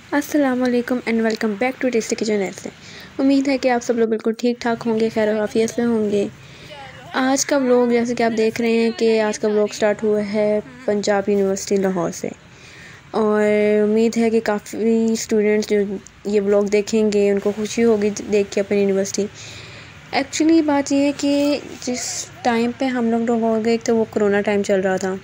अस्सलाम वालेकुम and welcome back to tasty kitchen. ऐसे उम्मीद है कि आप सब लोग बिल्कुल ठीक ठाक होंगे, खैर आफियत से होंगे। आज का व्लॉग जैसे कि आप देख रहे हैं कि आज का व्लॉग स्टार्ट हुआ है पंजाब यूनिवर्सिटी लाहौर से, और उम्मीद है कि काफ़ी स्टूडेंट्स जो ये व्लॉग देखेंगे उनको खुशी होगी देख के अपनी यूनिवर्सिटी। एक्चुअली बात ये है कि जिस टाइम पे हम लोग हो गए, एक तो वो कोरोना टाइम चल रहा था,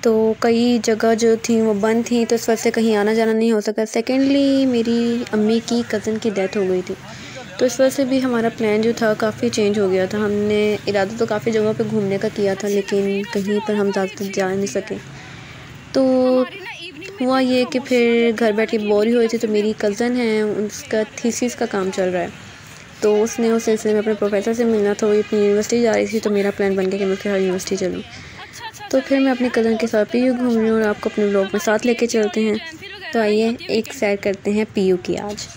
तो कई जगह जो थी वो बंद थी, तो इस वजह से कहीं आना जाना नहीं हो सका। सेकेंडली मेरी अम्मी की कज़न की डेथ हो गई थी, तो इस वजह से भी हमारा प्लान जो था काफ़ी चेंज हो गया था। हमने इरादा तो काफ़ी जगहों पे घूमने का किया था, लेकिन कहीं पर हम ज़्यादा जा नहीं सके। तो हुआ ये कि फिर घर बैठे बोर ही हुई थी, तो मेरी कज़न है, उसका थीसिस का काम चल रहा है, तो उसने उस सिलसिले में अपने प्रोफेसर से मिलना था। वो अपनी यूनिवर्सिटी जा रही थी, तो मेरा प्लान बन गया कि मैं उसके साथ यूनिवर्सिटी चलूँ। तो फिर मैं अपनी कज़न के साथ पीयू घूम रही हूँ और आपको अपने व्लॉग में साथ लेके चलते हैं। तो आइए एक सैर करते हैं पीयू की आज।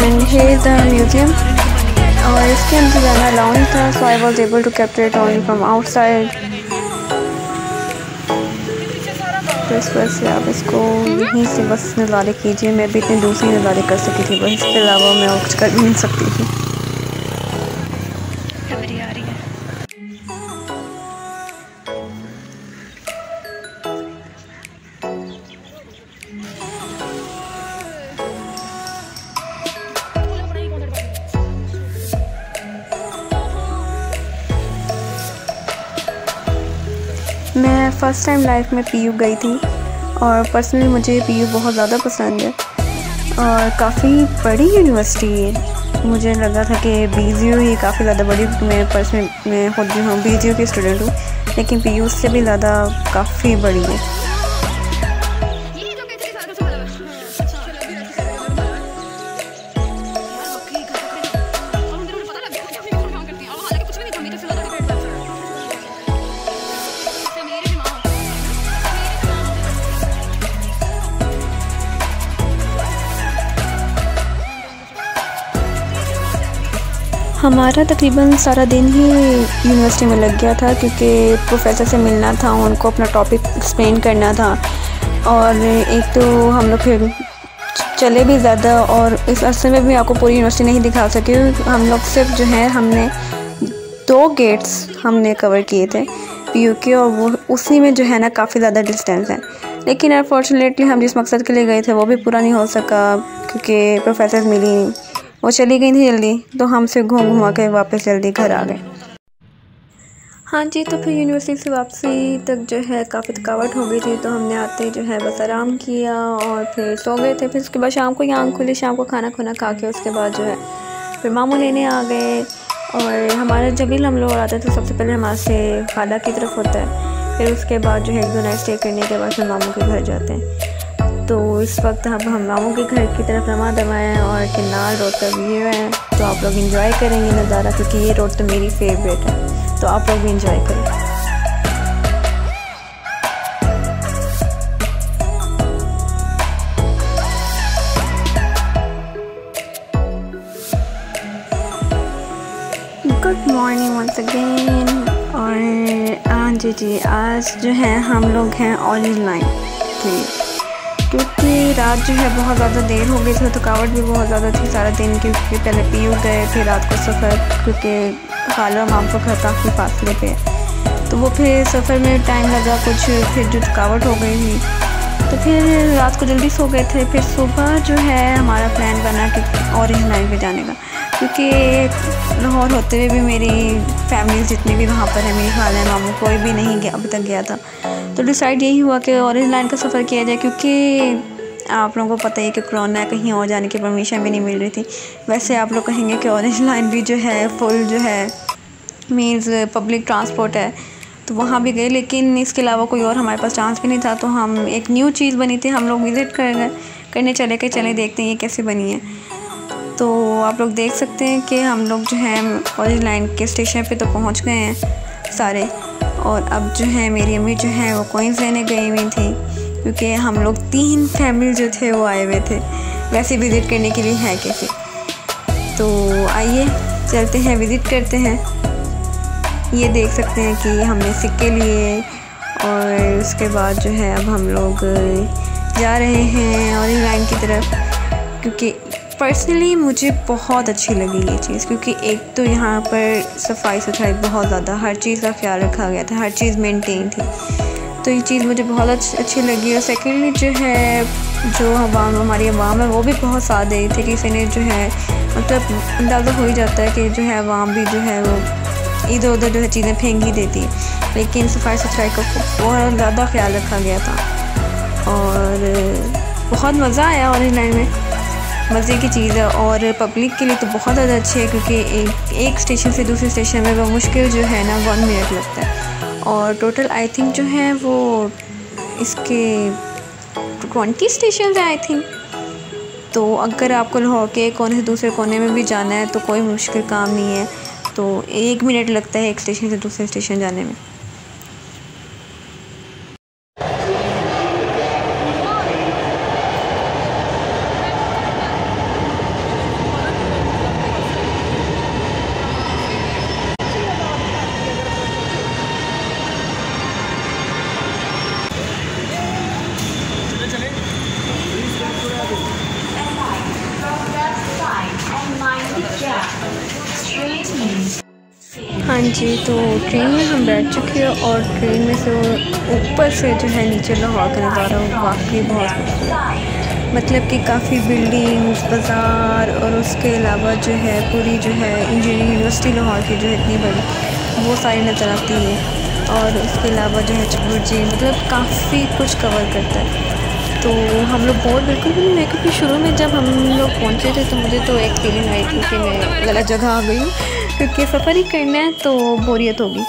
And here is the museum, और इसके अंदर जाना अलाउ नहीं था, so I was able to capture it only from outside। तो इस वजह से आप इसको यहीं से बस नज़ारे कीजिए। मैं भी इतने दूसरी नज़ारे कर सकी थी, बस इसके अलावा मैं और कुछ कर भी नहीं सकती थी। मैं फ़र्स्ट टाइम लाइफ में पीयू गई थी, और पर्सनली मुझे पीयू बहुत ज़्यादा पसंद है, और काफ़ी बड़ी यूनिवर्सिटी है। मुझे लगा था कि BZU ही काफ़ी ज़्यादा बड़ी, मैं पर्सनली मैं खुद जो हूँ BZU की स्टूडेंट हूँ, लेकिन पीयू से भी ज़्यादा काफ़ी बड़ी है। हमारा तकरीबन सारा दिन ही यूनिवर्सिटी में लग गया था, क्योंकि प्रोफेसर से मिलना था, उनको अपना टॉपिक एक्सप्लेन करना था, और एक तो हम लोग फिर चले भी ज़्यादा, और इस अरसे में भी आपको पूरी यूनिवर्सिटी नहीं दिखा सके। हम लोग सिर्फ जो है हमने 2 गेट्स हमने कवर किए थे पीयू के, और वो उसी में जो है ना काफ़ी ज़्यादा डिस्टेंस है, लेकिन अनफॉर्चुनेटली हम जिस मकसद के लिए गए थे वो भी पूरा नहीं हो सका, क्योंकि प्रोफेसर मिली नहीं, वो चली गई थी जल्दी, तो हम सिर्फ घूमा के वापस जल्दी घर आ गए। हाँ जी, तो फिर यूनिवर्सिटी से वापसी तक जो है काफ़ी थकावट हो गई थी, तो हमने आते जो है बस आराम किया और फिर सो गए थे। फिर उसके बाद शाम को यहाँ खुली, शाम को खाना खुना खा के उसके बाद जो है फिर मामू लेने आ गए। और हमारा जब भी हम लोग आते हैं तो सबसे पहले हमारे से खाला की तरफ होता है, फिर उसके बाद जो है 1-2 नाइट स्टे करने के बाद फिर मामू के घर जाते हैं। तो इस वक्त अब हम मामू के घर की तरफ रमा दमाए हैं, और किन्नार रोड का व्यू है, तो आप लोग एंजॉय करेंगे नज़ारा, क्योंकि ये रोड तो मेरी फेवरेट है, तो आप लोग भी एंजॉय करें। Good morning once again. और हाँ जी, आज जो है हम लोग हैं ऑरेंज लाइन के, क्योंकि रात जो है बहुत ज़्यादा देर हो गई थी, थकावट भी बहुत ज़्यादा थी सारा दिन, क्योंकि पहले पीयू गए, फिर रात को सफ़र, क्योंकि खाला माम को घर काफ़ी फासले पे है, तो वो फिर सफ़र में टाइम लगा कुछ, फिर जो थकावट हो गई थी तो फिर रात को जल्दी सो गए थे। फिर सुबह जो है हमारा प्लान बना कि ऑरेंज लाइन पे जाने का, क्योंकि लाहौर होते हुए भी मेरी फैमिली जितनी भी वहाँ पर है, मेरी खाला मामू, कोई भी नहीं गया अभी तक गया था, तो डिसाइड यही हुआ कि ऑरेंज लाइन का सफ़र किया जाए। क्योंकि आप लोगों को पता ही है कि कोरोना कहीं और जाने की परमिशन भी नहीं मिल रही थी। वैसे आप लोग कहेंगे कि ऑरेंज लाइन भी जो है फुल जो है मीन्स पब्लिक ट्रांसपोर्ट है, तो वहाँ भी गए, लेकिन इसके अलावा कोई और हमारे पास चांस भी नहीं था। तो हम एक न्यू चीज़ बनी थी, हम लोग विज़िट करने चले देखते हैं ये कैसे बनी है। तो आप लोग देख सकते हैं कि हम लोग जो है ऑरेंज लाइन के स्टेशन पे तो पहुंच गए हैं सारे, और अब जो है मेरी अम्मी जो है वो कॉइन्स लेने गई हुई थी, क्योंकि हम लोग 3 फैमिली जो थे वो आए हुए थे वैसे विज़िट करने के लिए है कैसे। तो आइए चलते हैं, विज़िट करते हैं। ये देख सकते हैं कि हमने सिक्के लिए, और उसके बाद जो है अब हम लोग जा रहे हैं ऑरेंज लाइन की तरफ, क्योंकि पर्सनली मुझे बहुत अच्छी लगी ये चीज़, क्योंकि एक तो यहाँ पर सफाई सुथराई बहुत ज़्यादा, हर चीज़ का ख्याल रखा गया था, हर चीज़ मेंटेन थी, तो ये चीज़ मुझे बहुत अच्छी लगी। और सेकेंडली जो है जो हमारी आवाम है वो भी बहुत साथ दे रही थी, कि इसे जो है मतलब अंदाज़ा हो ही जाता है कि जो है आवाम भी जो है वो इधर उधर जो है चीज़ें फेंक ही देती है, लेकिन सफाई सुथराई का बहुत ज़्यादा ख्याल रखा गया था, और बहुत मज़ा आया ऑरेंज लाइन में, मज़े की चीज़ है। और पब्लिक के लिए तो बहुत ज़्यादा अच्छी है, क्योंकि एक स्टेशन से दूसरे स्टेशन में वो मुश्किल जो है ना 1 मिनट लगता है, और टोटल आई थिंक जो है वो इसके 20 स्टेशन है आई थिंक। तो अगर आपको लाहौर के एक कोने से दूसरे कोने में भी जाना है तो कोई मुश्किल काम नहीं है, तो 1 मिनट लगता है एक स्टेशन से दूसरे स्टेशन जाने में। हाँ जी, तो ट्रेन में हम बैठ चुके हैं, और ट्रेन में से ऊपर से जो है नीचे लाहौर का नज़ारा वाकई बहुत खूबसूरत, मतलब कि काफ़ी बिल्डिंग्स, बाज़ार, और उसके अलावा जो है पूरी जो है इंजीनियरिंग यूनिवर्सिटी लाहौर की जो है इतनी बड़ी, वो सारी नज़र आती है, और उसके अलावा जो है चबुर्जी, मतलब काफ़ी कुछ कवर करता है। तो हम लोग बोर बिल्कुल भी नहीं हुए, क्योंकि शुरू में जब हम लोग पहुँचे थे तो मुझे तो एक फीलिंग आई थी कि मैं गलत जगह आ गई हूँ, क्योंकि सफ़र ही करना है तो बोरियत होगी,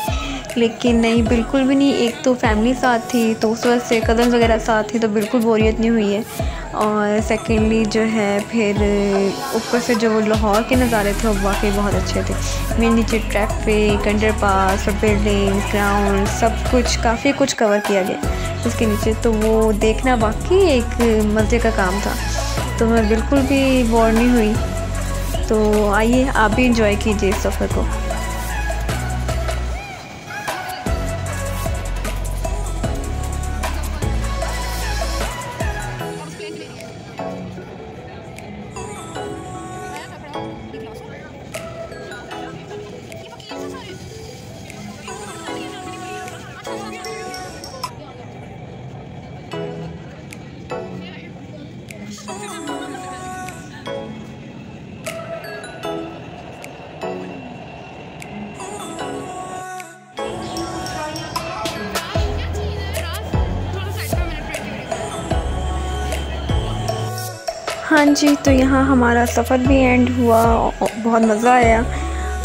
लेकिन नहीं, बिल्कुल भी नहीं। एक तो फैमिली साथ थी, तो उस वजह से कज़न्स वगैरह साथ थी, तो बिल्कुल बोरियत नहीं हुई है। और सेकेंडली जो है फिर ऊपर से जो लाहौर के नज़ारे थे वो वाकई बहुत अच्छे थे। मेरे नीचे ट्रैफिक, अंडरपास और बिल्डिंग्स, ग्राउंड, सब कुछ काफ़ी कुछ कवर किया गया उसके नीचे, तो वो देखना वाकई एक मज़े का काम था, तो मैं बिल्कुल भी बोर नहीं हुई। तो आइए आप भी इंजॉय कीजिए इस सफ़र को। हाँ जी, तो यहाँ हमारा सफ़र भी एंड हुआ, बहुत मज़ा आया,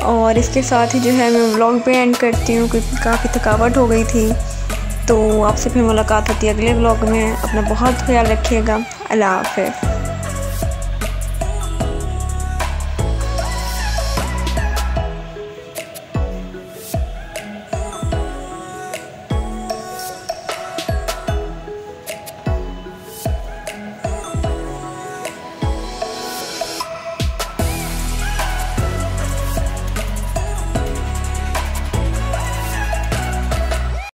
और इसके साथ ही जो है मैं व्लॉग भी एंड करती हूँ, क्योंकि काफ़ी थकावट हो गई थी। तो आपसे फिर मुलाकात होती है अगले व्लॉग में। अपना बहुत ख्याल रखिएगा। अल्लाह हाफ़िज़।